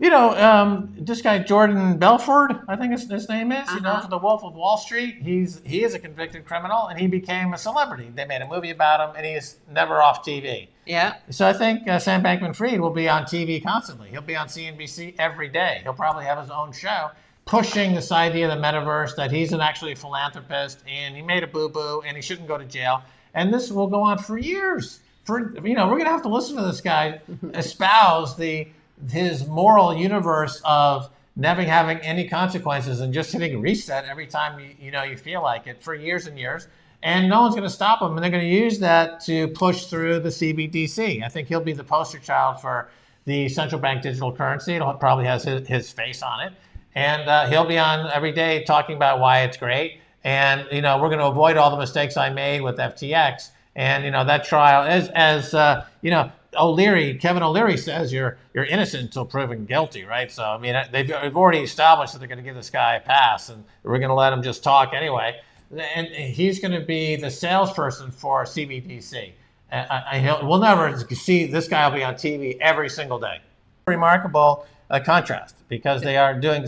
This guy Jordan Belfort, I think his name is, for The Wolf of Wall Street. He is a convicted criminal, and he became a celebrity. They made a movie about him, and he's never off TV. Yeah. So I think Sam Bankman-Fried will be on TV constantly. He'll be on CNBC every day. He'll probably have his own show pushing this idea of the metaverse, that he's actually a philanthropist, and he made a boo-boo, and he shouldn't go to jail. And this will go on for years. We're going to have to listen to this guy espouse his moral universe of never having any consequences and just hitting reset every time you feel like it for years and years. And no one's going to stop him, and they're going to use that to push through the CBDC. I think he'll be the poster child for the central bank digital currency. It'll probably has his face on it, and he'll be on every day talking about why it's great. And we're going to avoid all the mistakes I made with FTX. And that trial, as Kevin O'Leary says, you're innocent until proven guilty, right? So I mean, they've already established that they're going to give this guy a pass, and we're going to let him just talk anyway. And he's going to be the salesperson for CBDC. We'll never see this guy. Will be on TV every single day. Remarkable contrast, because they are doing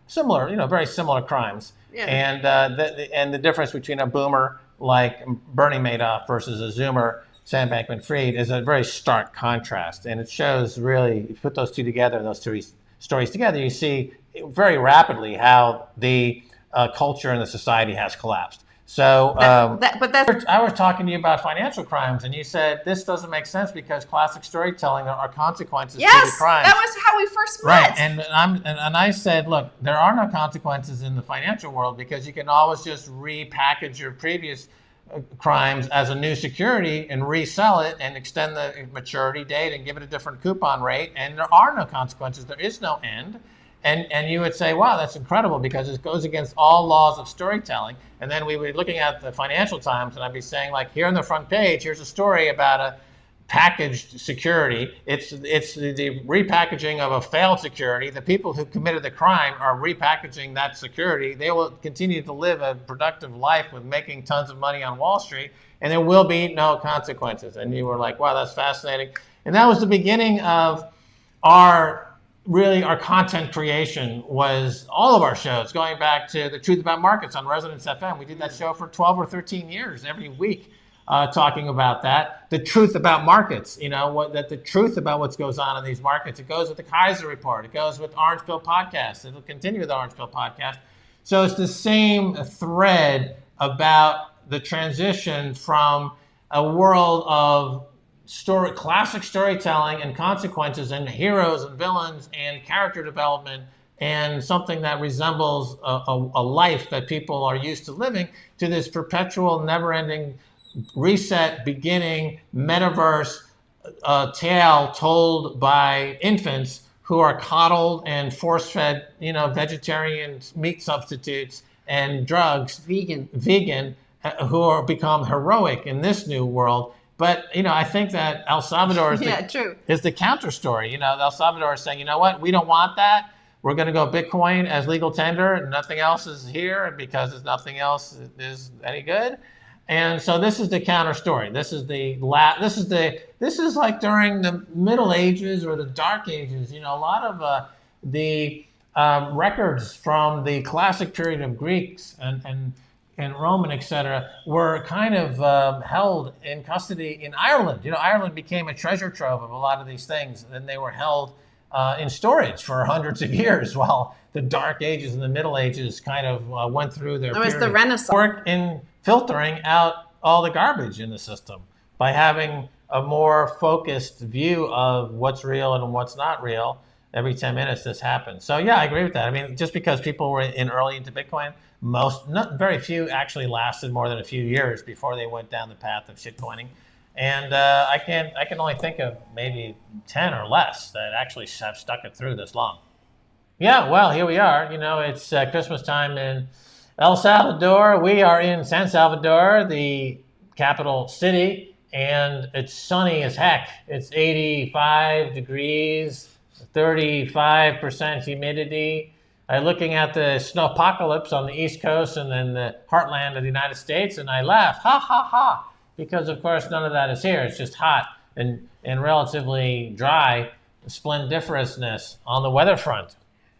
similar, very similar crimes. Yeah. And the difference between a boomer like Bernie Madoff versus a Zoomer, Sam Bankman-Fried, is a very stark contrast. And it shows, really, if you put those two stories together, you see very rapidly how the culture and the society has collapsed. So I was talking to you about financial crimes, and you said this doesn't make sense because classic storytelling, there are consequences to the crimes. That was how we first met. Right, and I said, look, there are no consequences in the financial world because you can always just repackage your previous crimes as a new security and resell it and extend the maturity date and give it a different coupon rate, and there are no consequences. There is no end. And you would say, wow, that's incredible because it goes against all laws of storytelling. And then we would be looking at the Financial Times, and I'd be saying, like, here on the front page, here's a story about a packaged security. It's the repackaging of a failed security. The people who committed the crime are repackaging that security. They will continue to live a productive life with making tons of money on Wall Street, and there will be no consequences. And you were like, wow, that's fascinating. And that was the beginning of our content creation. Was all of our shows going back to The Truth About Markets on Resonance FM. We did that show for 12 or 13 years every week, talking about that. The truth about markets, the truth about what goes on in these markets. It goes with the Keiser Report. It goes with Orange Pill Podcast. It'll continue with the Orange Pill Podcast. So it's the same thread about the transition from a world of classic storytelling and consequences and heroes and villains and character development and something that resembles a life that people are used to living, to this perpetual, never-ending reset, beginning, metaverse tale told by infants who are coddled and force-fed, vegetarian meat substitutes and drugs, vegan, who are become heroic in this new world. But, I think that El Salvador is the counter story. El Salvador is saying, you know what, we don't want that. We're going to go Bitcoin as legal tender, and nothing else is here because nothing else is any good. And so this is the counter story. This is like during the Middle Ages or the Dark Ages. A lot of the records from the classic period of Greeks and Roman, etc., were kind of held in custody in Ireland. Ireland became a treasure trove of a lot of these things, and they were held in storage for hundreds of years while the Dark Ages and the Middle Ages kind of went through their period. It was the Renaissance. Worked in filtering out all the garbage in the system by having a more focused view of what's real and what's not real. Every 10 minutes this happens. So yeah, I agree with that. I mean, just because people were early into Bitcoin, very few actually lasted more than a few years before they went down the path of shitcoining. And I can only think of maybe 10 or less that actually have stuck it through this long. Yeah, well, here we are. It's Christmas time in El Salvador. We are in San Salvador, the capital city, and it's sunny as heck. It's 85 degrees, 35% humidity. I'm looking at the snowpocalypse on the East Coast and then the heartland of the United States, and I laugh, ha, ha, ha, because, of course, none of that is here. It's just hot and relatively dry splendiferousness on the weather front.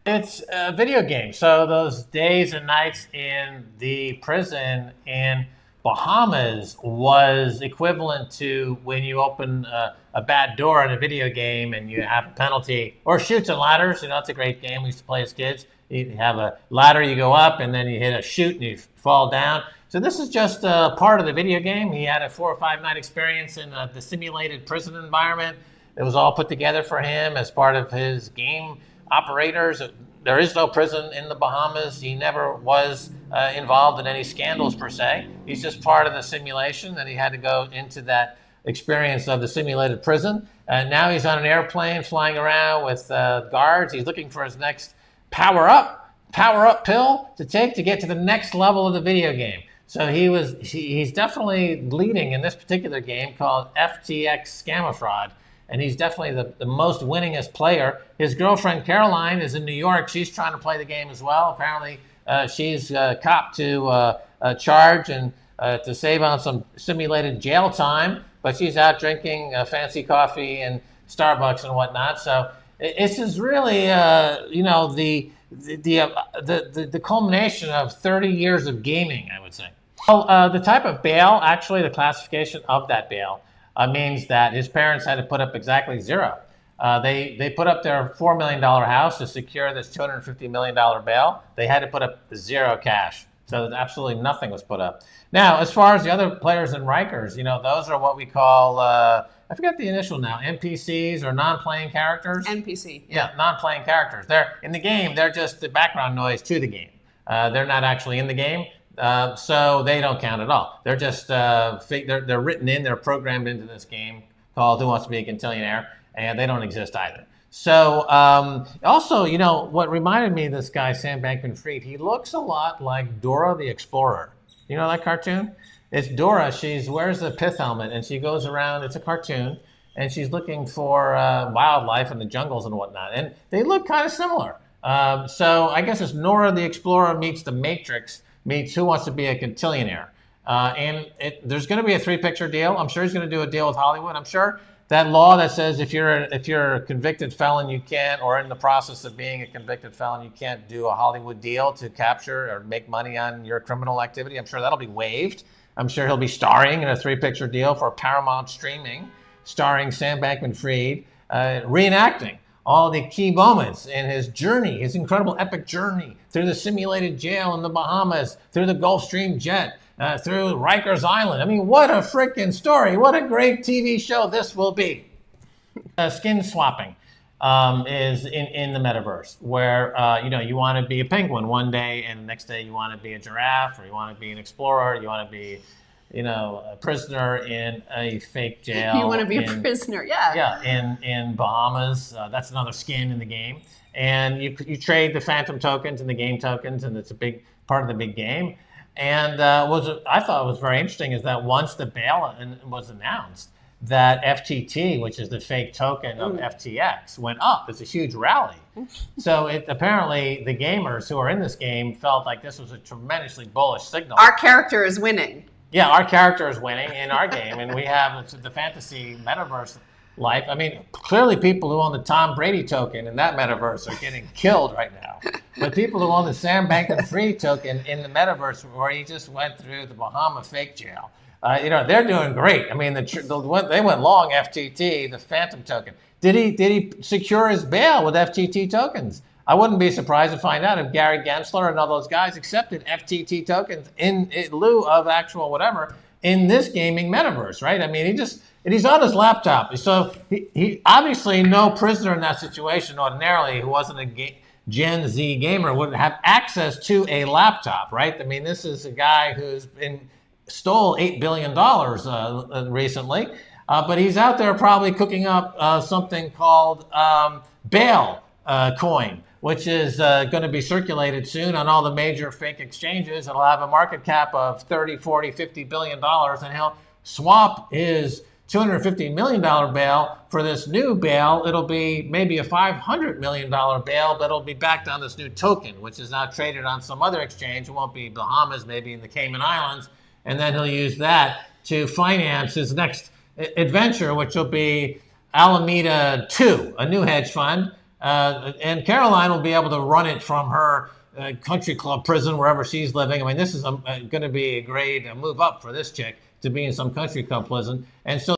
It's a video game. So those days and nights in the prison in Bahamas was equivalent to when you open a bad door in a video game and you have a penalty, or Chutes and Ladders. You know, it's a great game we used to play as kids. You have a ladder, you go up, and then you hit a chute and you fall down. So this is just part of the video game. He had a 4 or 5 night experience in the simulated prison environment. It was all put together for him as part of his game operators. There is no prison in the Bahamas. He never was involved in any scandals per se. He's just part of the simulation, and he had to go into that experience of the simulated prison. And now he's on an airplane flying around with guards. He's looking for his next power up pill to take to get to the next level of the video game. So he's definitely leading in this particular game called FTX Scamafraud. And he's definitely the most winningest player. His girlfriend, Caroline, is in New York. She's trying to play the game as well. Apparently, she's copped to charge and to save on some simulated jail time. But she's out drinking fancy coffee and Starbucks and whatnot. So this is really, the culmination of 30 years of gaming, I would say. Well, the type of bail, actually, the classification of that bail, means that his parents had to put up exactly zero. They put up their $4 million house to secure this $250 million bail. They had to put up zero cash. So absolutely nothing was put up. Now, as far as the other players in Rikers, those are what we call, I forget the initial now, NPCs or non-playing characters. NPC. Yeah, non-playing characters. They're in the game. They're just the background noise to the game. They're not actually in the game. So they don't count at all. They're just they're written in, they're programmed into this game called Who Wants to Be a Quintillionaire, and they don't exist either. So also, what reminded me of this guy, Sam Bankman-Fried, he looks a lot like Dora the Explorer. You know that cartoon? It's Dora. She wears a pith helmet and she goes around. It's a cartoon, and she's looking for wildlife in the jungles and whatnot. And they look kind of similar. So I guess it's Nora the Explorer meets the Matrix meets Who Wants to Be a Quintillionaire. And there's going to be a 3-picture deal. I'm sure he's going to do a deal with Hollywood. I'm sure that law that says if you're a convicted felon, you can't, or in the process of being a convicted felon, you can't do a Hollywood deal to capture or make money on your criminal activity. I'm sure that'll be waived. I'm sure he'll be starring in a 3-picture deal for Paramount Streaming, starring Sam Bankman-Fried, reenacting all the key moments in his journey, his incredible epic journey through the simulated jail in the Bahamas, through the Gulfstream jet, through Rikers Island. I mean, what a freaking story. What a great TV show this will be. Skin swapping is in the metaverse, where you want to be a penguin one day and the next day you want to be a giraffe, or you want to be an explorer, you want to be a prisoner in a fake jail. You want to be a prisoner, yeah. Yeah, in Bahamas. That's another skin in the game. And you trade the phantom tokens and the game tokens, and it's a big part of the big game. And I thought was very interesting is that once the bail was announced, that FTT, which is the fake token of FTX, went up. It's a huge rally. So apparently the gamers who are in this game felt like this was a tremendously bullish signal. Our character is winning. Yeah, our character is winning in our game, and we have the fantasy metaverse life. I mean, clearly people who own the Tom Brady token in that metaverse are getting killed right now. But people who own the Sam Bankman-Fried token in the metaverse, where he just went through the Bahama fake jail, they're doing great. I mean, they went long FTT, the phantom token. Did he secure his bail with FTT tokens? I wouldn't be surprised to find out if Gary Gensler and all those guys accepted FTT tokens in lieu of actual whatever in this gaming metaverse, right? I mean, he's on his laptop. So he obviously no prisoner in that situation ordinarily who wasn't a Gen Z gamer would have access to a laptop, right? I mean, this is a guy who's stole $8 billion recently, but he's out there probably cooking up something called bail coin, which is going to be circulated soon on all the major fake exchanges. It'll have a market cap of 30, 40, 50 billion dollars, and he'll swap his $250 million bail for this new bail. It'll be maybe a $500 million bail, but it'll be backed on this new token, which is now traded on some other exchange. It won't be Bahamas, maybe in the Cayman Islands, and then he'll use that to finance his next adventure, which will be Alameda 2, a new hedge fund. And Caroline will be able to run it from her country club prison, wherever she's living. I mean, this is going to be a great move up for this chick to be in some country club prison. And so